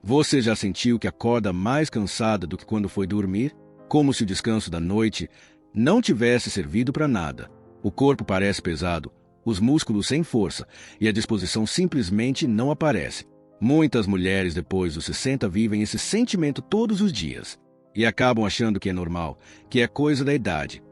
Você já sentiu que acorda mais cansada do que quando foi dormir? Como se o descanso da noite não tivesse servido para nada. O corpo parece pesado, os músculos sem força e a disposição simplesmente não aparece. Muitas mulheres depois dos 60 vivem esse sentimento todos os dias e acabam achando que é normal, que é coisa da idade.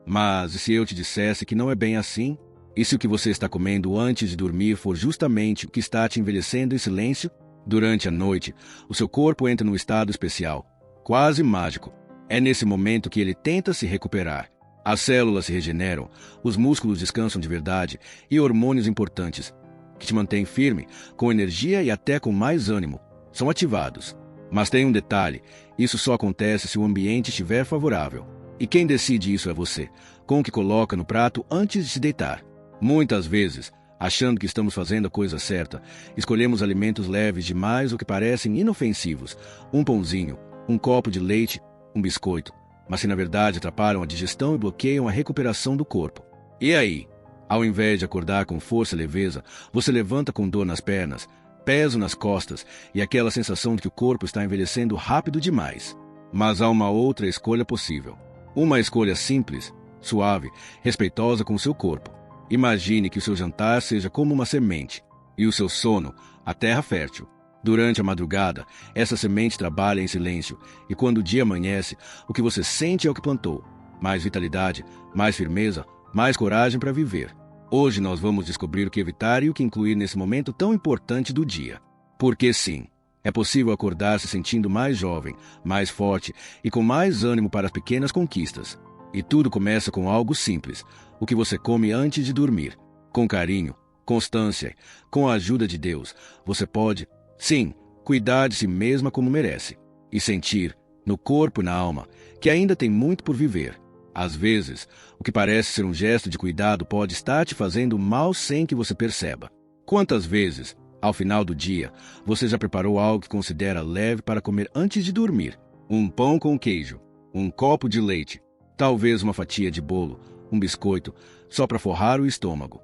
Mas e se eu te dissesse que não é bem assim? E se o que você está comendo antes de dormir for justamente o que está te envelhecendo em silêncio? Durante a noite, o seu corpo entra num estado especial, quase mágico. É nesse momento que ele tenta se recuperar. As células se regeneram, os músculos descansam de verdade e hormônios importantes, que te mantêm firme, com energia e até com mais ânimo, são ativados. Mas tem um detalhe, isso só acontece se o ambiente estiver favorável. E quem decide isso é você, com o que coloca no prato antes de se deitar. Muitas vezes, achando que estamos fazendo a coisa certa, escolhemos alimentos leves demais ou que parecem inofensivos, um pãozinho, um copo de leite, um biscoito, mas que na verdade atrapalham a digestão e bloqueiam a recuperação do corpo. E aí? Ao invés de acordar com força e leveza, você levanta com dor nas pernas, peso nas costas e aquela sensação de que o corpo está envelhecendo rápido demais. Mas há uma outra escolha possível. Uma escolha simples, suave, respeitosa com o seu corpo. Imagine que o seu jantar seja como uma semente e o seu sono, a terra fértil. Durante a madrugada, essa semente trabalha em silêncio e quando o dia amanhece, o que você sente é o que plantou. Mais vitalidade, mais firmeza, mais coragem para viver. Hoje nós vamos descobrir o que evitar e o que incluir nesse momento tão importante do dia. Porque sim, é possível acordar se sentindo mais jovem, mais forte e com mais ânimo para as pequenas conquistas. E tudo começa com algo simples, o que você come antes de dormir. Com carinho, constância, com a ajuda de Deus, você pode, sim, cuidar de si mesma como merece. E sentir, no corpo e na alma, que ainda tem muito por viver. Às vezes, o que parece ser um gesto de cuidado pode estar te fazendo mal sem que você perceba. Quantas vezes, ao final do dia, você já preparou algo que considera leve para comer antes de dormir? Um pão com queijo, um copo de leite, talvez uma fatia de bolo, um biscoito, só para forrar o estômago.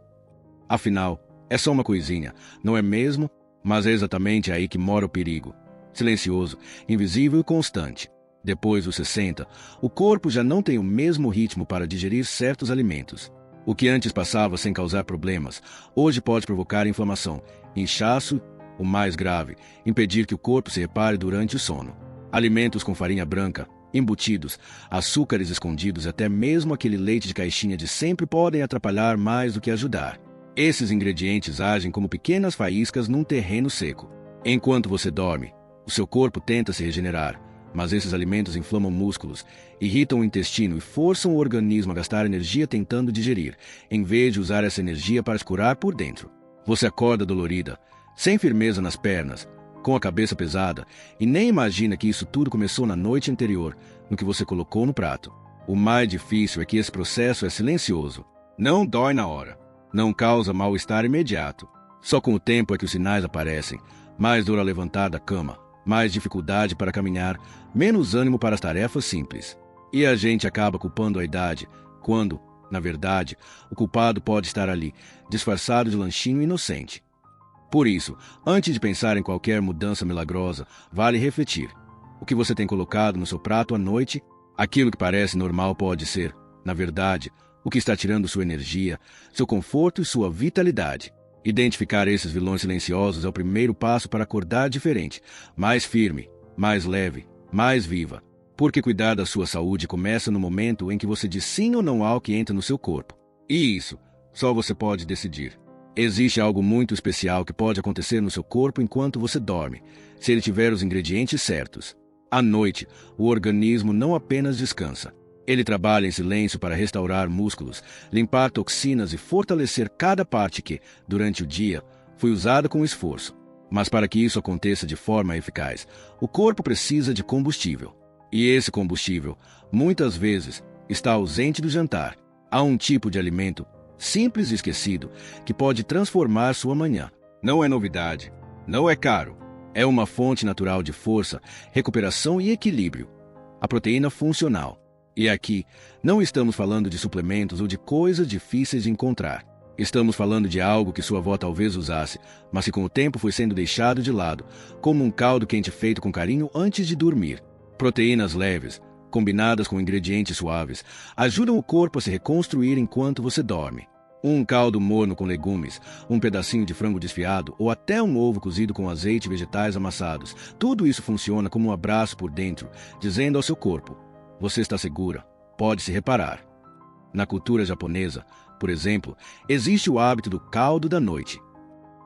Afinal, é só uma coisinha, não é mesmo? Mas é exatamente aí que mora o perigo. Silencioso, invisível e constante. Depois dos 60, o corpo já não tem o mesmo ritmo para digerir certos alimentos. O que antes passava sem causar problemas, hoje pode provocar inflamação, inchaço, o mais grave, impedir que o corpo se repare durante o sono. Alimentos com farinha branca, embutidos, açúcares escondidos e até mesmo aquele leite de caixinha de sempre podem atrapalhar mais do que ajudar. Esses ingredientes agem como pequenas faíscas num terreno seco. Enquanto você dorme, o seu corpo tenta se regenerar, mas esses alimentos inflamam músculos, irritam o intestino e forçam o organismo a gastar energia tentando digerir, em vez de usar essa energia para se curar por dentro. Você acorda dolorida, sem firmeza nas pernas, com a cabeça pesada, e nem imagina que isso tudo começou na noite anterior, no que você colocou no prato. O mais difícil é que esse processo é silencioso. Não dói na hora. Não causa mal-estar imediato. Só com o tempo é que os sinais aparecem. Mais dor a levantar da cama, mais dificuldade para caminhar, menos ânimo para as tarefas simples. E a gente acaba culpando a idade, quando, na verdade, o culpado pode estar ali, disfarçado de lanchinho inocente. Por isso, antes de pensar em qualquer mudança milagrosa, vale refletir. O que você tem colocado no seu prato à noite, aquilo que parece normal pode ser, na verdade, o que está tirando sua energia, seu conforto e sua vitalidade. Identificar esses vilões silenciosos é o primeiro passo para acordar diferente, mais firme, mais leve, mais viva. Porque cuidar da sua saúde começa no momento em que você diz sim ou não ao que entra no seu corpo. E isso, só você pode decidir. Existe algo muito especial que pode acontecer no seu corpo enquanto você dorme, se ele tiver os ingredientes certos. À noite, o organismo não apenas descansa. Ele trabalha em silêncio para restaurar músculos, limpar toxinas e fortalecer cada parte que, durante o dia, foi usada com esforço. Mas para que isso aconteça de forma eficaz, o corpo precisa de combustível. E esse combustível, muitas vezes, está ausente do jantar. Há um tipo de alimento, simples e esquecido, que pode transformar sua manhã. Não é novidade, não é caro. É uma fonte natural de força, recuperação e equilíbrio. A proteína funcional. E aqui, não estamos falando de suplementos ou de coisas difíceis de encontrar. Estamos falando de algo que sua avó talvez usasse, mas que com o tempo foi sendo deixado de lado, como um caldo quente feito com carinho antes de dormir. Proteínas leves, combinadas com ingredientes suaves, ajudam o corpo a se reconstruir enquanto você dorme. Um caldo morno com legumes, um pedacinho de frango desfiado ou até um ovo cozido com azeite e vegetais amassados. Tudo isso funciona como um abraço por dentro, dizendo ao seu corpo: você está segura, pode se reparar. Na cultura japonesa, por exemplo, existe o hábito do caldo da noite.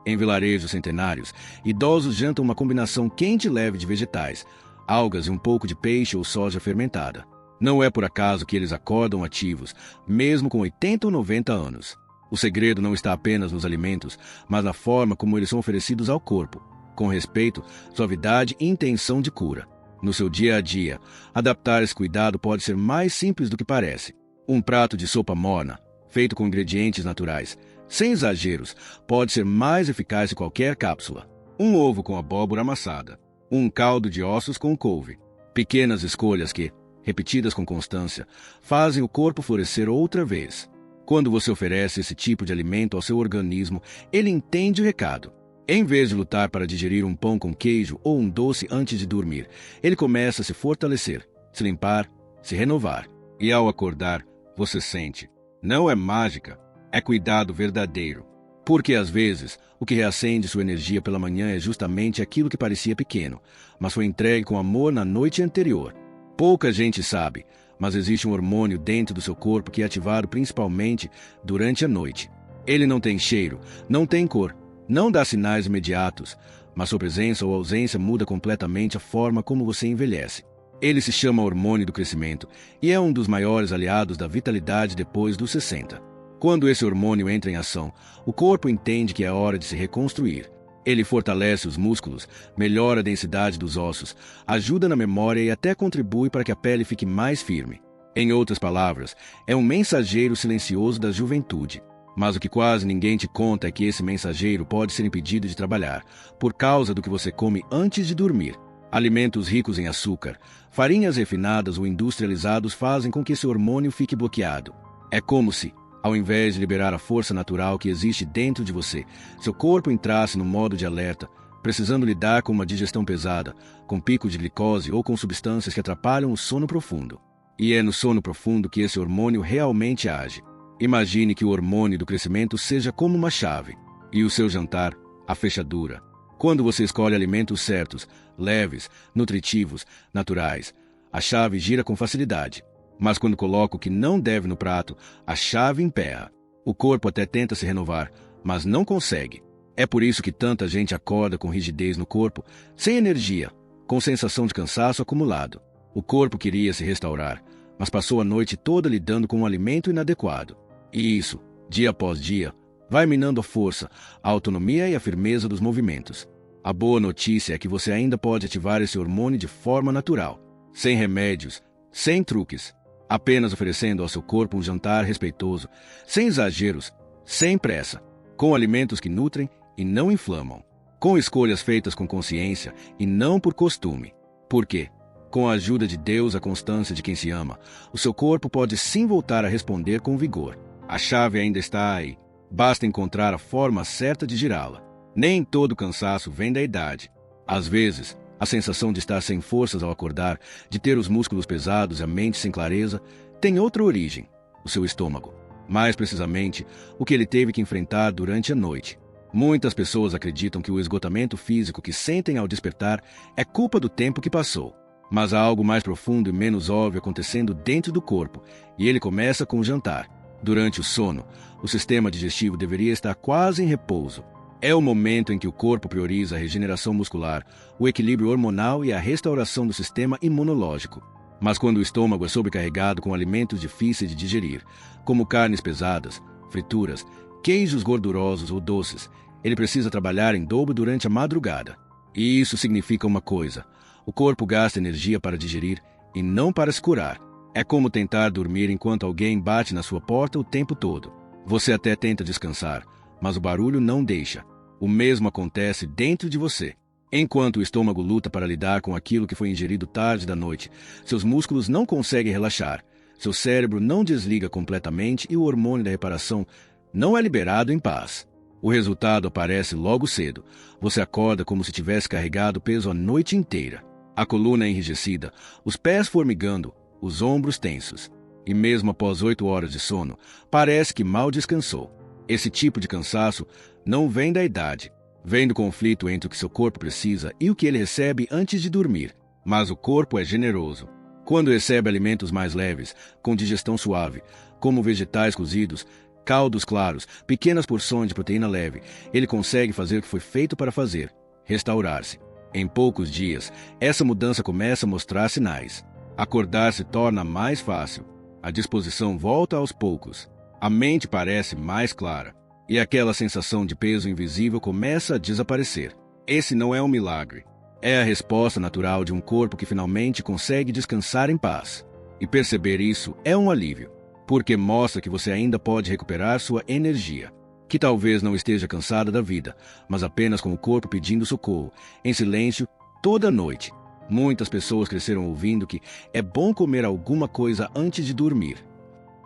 Em vilarejos centenários, idosos jantam uma combinação quente e leve de vegetais, algas e um pouco de peixe ou soja fermentada. Não é por acaso que eles acordam ativos, mesmo com 80 ou 90 anos. O segredo não está apenas nos alimentos, mas na forma como eles são oferecidos ao corpo, com respeito, suavidade e intenção de cura. No seu dia a dia, adaptar esse cuidado pode ser mais simples do que parece. Um prato de sopa morna, feito com ingredientes naturais, sem exageros, pode ser mais eficaz que qualquer cápsula. Um ovo com abóbora amassada, um caldo de ossos com couve. Pequenas escolhas que, repetidas com constância, fazem o corpo florescer outra vez. Quando você oferece esse tipo de alimento ao seu organismo, ele entende o recado. Em vez de lutar para digerir um pão com queijo ou um doce antes de dormir, ele começa a se fortalecer, se limpar, se renovar. E ao acordar, você sente. Não é mágica, é cuidado verdadeiro. Porque às vezes, o que reacende sua energia pela manhã é justamente aquilo que parecia pequeno, mas foi entregue com amor na noite anterior. Pouca gente sabe, mas existe um hormônio dentro do seu corpo que é ativado principalmente durante a noite. Ele não tem cheiro, não tem cor, não dá sinais imediatos, mas sua presença ou ausência muda completamente a forma como você envelhece. Ele se chama hormônio do crescimento e é um dos maiores aliados da vitalidade depois dos 60. Quando esse hormônio entra em ação, o corpo entende que é hora de se reconstruir. Ele fortalece os músculos, melhora a densidade dos ossos, ajuda na memória e até contribui para que a pele fique mais firme. Em outras palavras, é um mensageiro silencioso da juventude. Mas o que quase ninguém te conta é que esse mensageiro pode ser impedido de trabalhar por causa do que você come antes de dormir. Alimentos ricos em açúcar, farinhas refinadas ou industrializados fazem com que esse hormônio fique bloqueado. É como se, ao invés de liberar a força natural que existe dentro de você, seu corpo entrasse no modo de alerta, precisando lidar com uma digestão pesada, com pico de glicose ou com substâncias que atrapalham o sono profundo. E é no sono profundo que esse hormônio realmente age. Imagine que o hormônio do crescimento seja como uma chave, e o seu jantar, a fechadura. Quando você escolhe alimentos certos, leves, nutritivos, naturais, a chave gira com facilidade. Mas quando coloca o que não deve no prato, a chave emperra. O corpo até tenta se renovar, mas não consegue. É por isso que tanta gente acorda com rigidez no corpo, sem energia, com sensação de cansaço acumulado. O corpo queria se restaurar, mas passou a noite toda lidando com um alimento inadequado. E isso, dia após dia, vai minando a força, a autonomia e a firmeza dos movimentos. A boa notícia é que você ainda pode ativar esse hormônio de forma natural, sem remédios, sem truques, apenas oferecendo ao seu corpo um jantar respeitoso, sem exageros, sem pressa, com alimentos que nutrem e não inflamam, com escolhas feitas com consciência e não por costume. Por quê? Com a ajuda de Deus, a constância de quem se ama, o seu corpo pode sim voltar a responder com vigor. A chave ainda está aí. Basta encontrar a forma certa de girá-la. Nem todo cansaço vem da idade. Às vezes, a sensação de estar sem forças ao acordar, de ter os músculos pesados e a mente sem clareza, tem outra origem, o seu estômago. Mais precisamente, o que ele teve que enfrentar durante a noite. Muitas pessoas acreditam que o esgotamento físico que sentem ao despertar é culpa do tempo que passou. Mas há algo mais profundo e menos óbvio acontecendo dentro do corpo, e ele começa com o jantar. Durante o sono, o sistema digestivo deveria estar quase em repouso. É o momento em que o corpo prioriza a regeneração muscular, o equilíbrio hormonal e a restauração do sistema imunológico. Mas quando o estômago é sobrecarregado com alimentos difíceis de digerir, como carnes pesadas, frituras, queijos gordurosos ou doces, ele precisa trabalhar em dobro durante a madrugada. E isso significa uma coisa: o corpo gasta energia para digerir e não para se curar. É como tentar dormir enquanto alguém bate na sua porta o tempo todo. Você até tenta descansar, mas o barulho não deixa. O mesmo acontece dentro de você. Enquanto o estômago luta para lidar com aquilo que foi ingerido tarde da noite, seus músculos não conseguem relaxar, seu cérebro não desliga completamente e o hormônio da reparação não é liberado em paz. O resultado aparece logo cedo. Você acorda como se tivesse carregado peso a noite inteira. A coluna enrijecida, os pés formigando, os ombros tensos. E mesmo após 8 horas de sono, parece que mal descansou. Esse tipo de cansaço não vem da idade. Vem do conflito entre o que seu corpo precisa e o que ele recebe antes de dormir. Mas o corpo é generoso. Quando recebe alimentos mais leves, com digestão suave, como vegetais cozidos, caldos claros, pequenas porções de proteína leve, ele consegue fazer o que foi feito para fazer: restaurar-se. Em poucos dias, essa mudança começa a mostrar sinais. Acordar se torna mais fácil. A disposição volta aos poucos. A mente parece mais clara. E aquela sensação de peso invisível começa a desaparecer. Esse não é um milagre. É a resposta natural de um corpo que finalmente consegue descansar em paz. E perceber isso é um alívio, porque mostra que você ainda pode recuperar sua energia, que talvez não esteja cansada da vida, mas apenas com o corpo pedindo socorro, em silêncio, toda noite. Muitas pessoas cresceram ouvindo que é bom comer alguma coisa antes de dormir.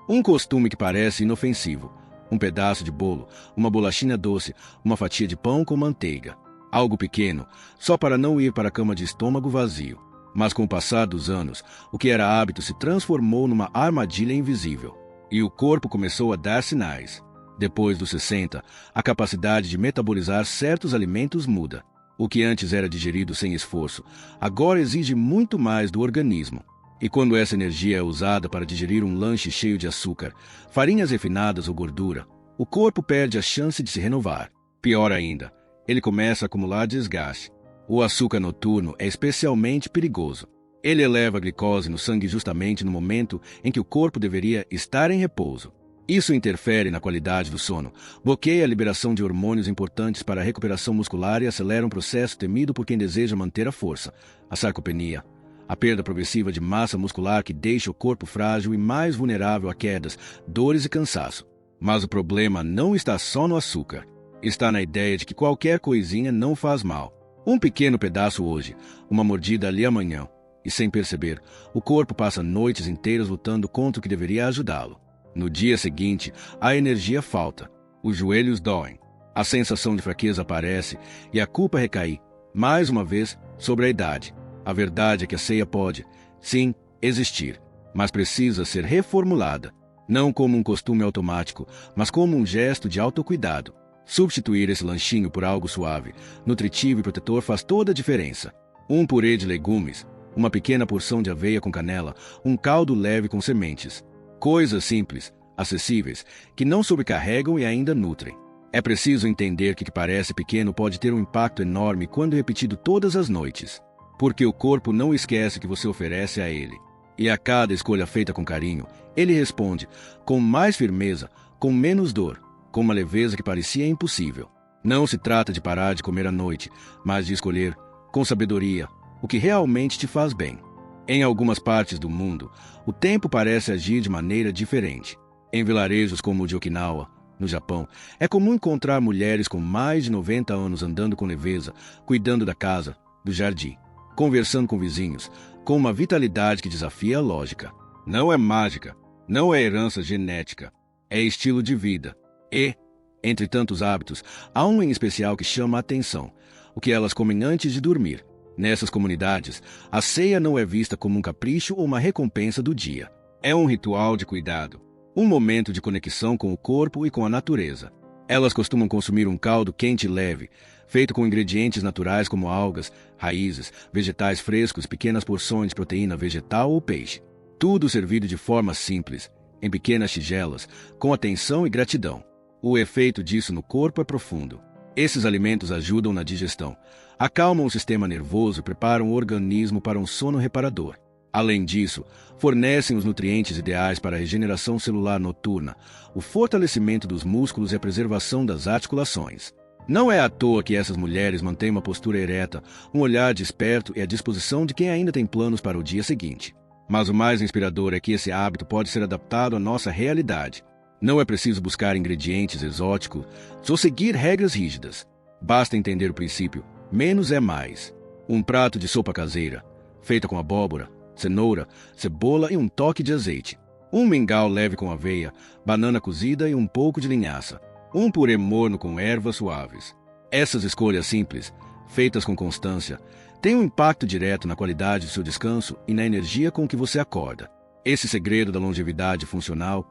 Um costume que parece inofensivo. Um pedaço de bolo, uma bolachinha doce, uma fatia de pão com manteiga. Algo pequeno, só para não ir para a cama de estômago vazio. Mas com o passar dos anos, o que era hábito se transformou numa armadilha invisível. E o corpo começou a dar sinais. Depois dos 60, a capacidade de metabolizar certos alimentos muda. O que antes era digerido sem esforço, agora exige muito mais do organismo. E quando essa energia é usada para digerir um lanche cheio de açúcar, farinhas refinadas ou gordura, o corpo perde a chance de se renovar. Pior ainda, ele começa a acumular desgaste. O açúcar noturno é especialmente perigoso. Ele eleva a glicose no sangue justamente no momento em que o corpo deveria estar em repouso. Isso interfere na qualidade do sono, bloqueia a liberação de hormônios importantes para a recuperação muscular e acelera um processo temido por quem deseja manter a força: a sarcopenia. A perda progressiva de massa muscular que deixa o corpo frágil e mais vulnerável a quedas, dores e cansaço. Mas o problema não está só no açúcar. Está na ideia de que qualquer coisinha não faz mal. Um pequeno pedaço hoje, uma mordida ali amanhã. E sem perceber, o corpo passa noites inteiras lutando contra o que deveria ajudá-lo. No dia seguinte, a energia falta. Os joelhos doem. A sensação de fraqueza aparece e a culpa recai, mais uma vez, sobre a idade. A verdade é que a ceia pode, sim, existir, mas precisa ser reformulada, não como um costume automático, mas como um gesto de autocuidado. Substituir esse lanchinho por algo suave, nutritivo e protetor faz toda a diferença. Um purê de legumes, uma pequena porção de aveia com canela, um caldo leve com sementes. Coisas simples, acessíveis, que não sobrecarregam e ainda nutrem. É preciso entender que o que parece pequeno pode ter um impacto enorme quando repetido todas as noites. Porque o corpo não esquece o que você oferece a ele. E a cada escolha feita com carinho, ele responde com mais firmeza, com menos dor, com uma leveza que parecia impossível. Não se trata de parar de comer à noite, mas de escolher, com sabedoria, o que realmente te faz bem. Em algumas partes do mundo, o tempo parece agir de maneira diferente. Em vilarejos como o de Okinawa, no Japão, é comum encontrar mulheres com mais de 90 anos andando com leveza, cuidando da casa, do jardim, conversando com vizinhos, com uma vitalidade que desafia a lógica. Não é mágica, não é herança genética, é estilo de vida. E, entre tantos hábitos, há um em especial que chama a atenção: o que elas comem antes de dormir. Nessas comunidades, a ceia não é vista como um capricho ou uma recompensa do dia. É um ritual de cuidado, um momento de conexão com o corpo e com a natureza. Elas costumam consumir um caldo quente e leve, feito com ingredientes naturais como algas, raízes, vegetais frescos, pequenas porções de proteína vegetal ou peixe. Tudo servido de forma simples, em pequenas tigelas, com atenção e gratidão. O efeito disso no corpo é profundo. Esses alimentos ajudam na digestão, acalmam o sistema nervoso e preparam o organismo para um sono reparador. Além disso, fornecem os nutrientes ideais para a regeneração celular noturna, o fortalecimento dos músculos e a preservação das articulações. Não é à toa que essas mulheres mantêm uma postura ereta, um olhar desperto e a disposição de quem ainda tem planos para o dia seguinte. Mas o mais inspirador é que esse hábito pode ser adaptado à nossa realidade. Não é preciso buscar ingredientes exóticos ou seguir regras rígidas. Basta entender o princípio: menos é mais. Um prato de sopa caseira, feita com abóbora, cenoura, cebola e um toque de azeite. um mingau leve com aveia, banana cozida e um pouco de linhaça, um purê morno com ervas suaves. Essas escolhas simples, feitas com constância, têm um impacto direto na qualidade do seu descanso e na energia com que você acorda. Esse segredo da longevidade funcional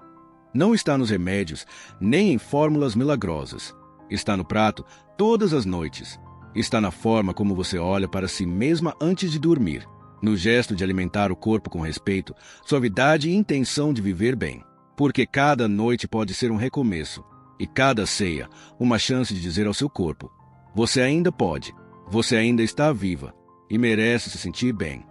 não está nos remédios, nem em fórmulas milagrosas. Está no prato todas as noites. Está na forma como você olha para si mesma antes de dormir, no gesto de alimentar o corpo com respeito, suavidade e intenção de viver bem. Porque cada noite pode ser um recomeço, e cada ceia uma chance de dizer ao seu corpo: você ainda pode, você ainda está viva e merece se sentir bem.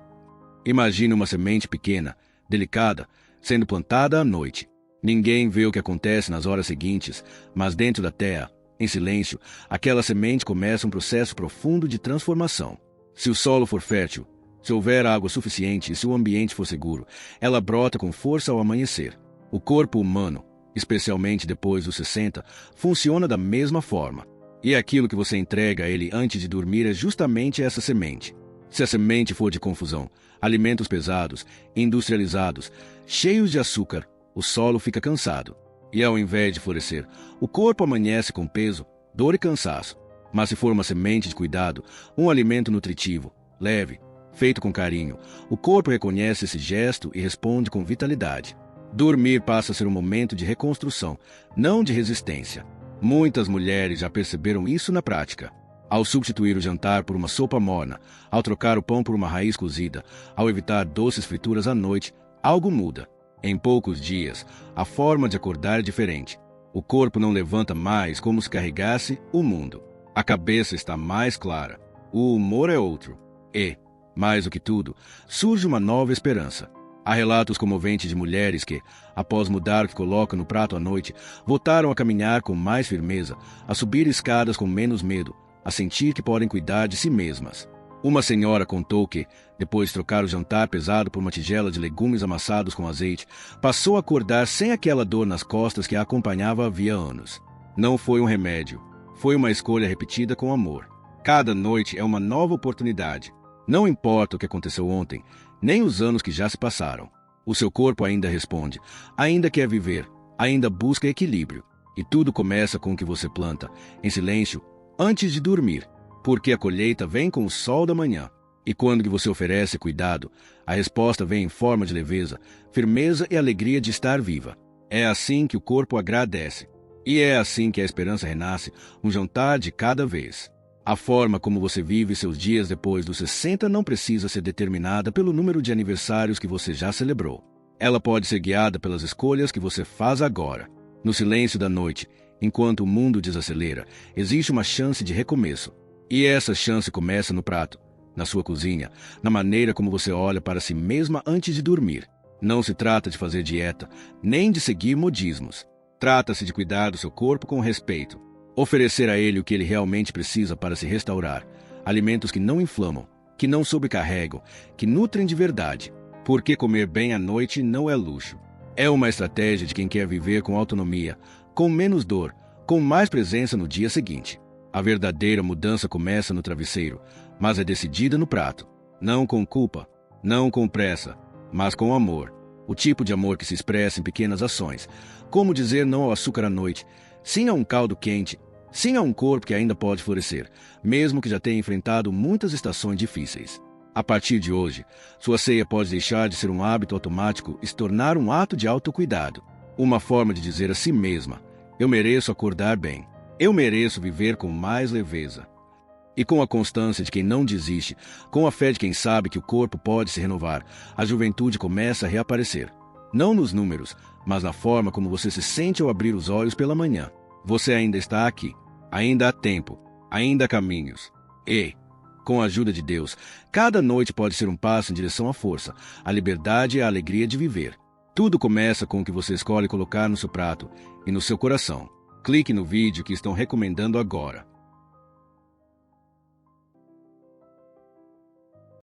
Imagine uma semente pequena, delicada, sendo plantada à noite. Ninguém vê o que acontece nas horas seguintes, mas dentro da terra, em silêncio, aquela semente começa um processo profundo de transformação. Se o solo for fértil, se houver água suficiente e se o ambiente for seguro, ela brota com força ao amanhecer. O corpo humano, especialmente depois dos 60, funciona da mesma forma. E aquilo que você entrega a ele antes de dormir é justamente essa semente. Se a semente for de confusão, alimentos pesados, industrializados, cheios de açúcar, o solo fica cansado. E ao invés de florescer, o corpo amanhece com peso, dor e cansaço. Mas se for uma semente de cuidado, um alimento nutritivo, leve, feito com carinho, o corpo reconhece esse gesto e responde com vitalidade. Dormir passa a ser um momento de reconstrução, não de resistência. Muitas mulheres já perceberam isso na prática. Ao substituir o jantar por uma sopa morna, ao trocar o pão por uma raiz cozida, ao evitar doces frituras à noite, algo muda. Em poucos dias, a forma de acordar é diferente. O corpo não levanta mais como se carregasse o mundo. A cabeça está mais clara. O humor é outro. E, mais do que tudo, surge uma nova esperança. Há relatos comoventes de mulheres que, após mudar o que colocam no prato à noite, voltaram a caminhar com mais firmeza, a subir escadas com menos medo, a sentir que podem cuidar de si mesmas. Uma senhora contou que, depois de trocar o jantar pesado por uma tigela de legumes amassados com azeite, passou a acordar sem aquela dor nas costas que a acompanhava havia anos. Não foi um remédio, foi uma escolha repetida com amor. Cada noite é uma nova oportunidade. Não importa o que aconteceu ontem, nem os anos que já se passaram. O seu corpo ainda responde, ainda quer viver, ainda busca equilíbrio. E tudo começa com o que você planta, em silêncio, antes de dormir. Porque a colheita vem com o sol da manhã. E quando que você oferece cuidado, a resposta vem em forma de leveza, firmeza e alegria de estar viva. É assim que o corpo agradece. E é assim que a esperança renasce, um jantar de cada vez. A forma como você vive seus dias depois dos 60 não precisa ser determinada pelo número de aniversários que você já celebrou. Ela pode ser guiada pelas escolhas que você faz agora. No silêncio da noite, enquanto o mundo desacelera, existe uma chance de recomeço. E essa chance começa no prato, na sua cozinha, na maneira como você olha para si mesma antes de dormir. Não se trata de fazer dieta, nem de seguir modismos. Trata-se de cuidar do seu corpo com respeito. Oferecer a ele o que ele realmente precisa para se restaurar. Alimentos que não inflamam, que não sobrecarregam, que nutrem de verdade. Porque comer bem à noite não é luxo. É uma estratégia de quem quer viver com autonomia, com menos dor, com mais presença no dia seguinte. A verdadeira mudança começa no travesseiro, mas é decidida no prato. Não com culpa, não com pressa, mas com amor. O tipo de amor que se expressa em pequenas ações. Como dizer não ao açúcar à noite, sim a um caldo quente, sim a um corpo que ainda pode florescer, mesmo que já tenha enfrentado muitas estações difíceis. A partir de hoje, sua ceia pode deixar de ser um hábito automático e se tornar um ato de autocuidado. Uma forma de dizer a si mesma: eu mereço acordar bem. Eu mereço viver com mais leveza. E com a constância de quem não desiste, com a fé de quem sabe que o corpo pode se renovar, a juventude começa a reaparecer. Não nos números, mas na forma como você se sente ao abrir os olhos pela manhã. Você ainda está aqui. Ainda há tempo. Ainda há caminhos. E, com a ajuda de Deus, cada noite pode ser um passo em direção à força, à liberdade e à alegria de viver. Tudo começa com o que você escolhe colocar no seu prato e no seu coração. Clique no vídeo que estão recomendando agora.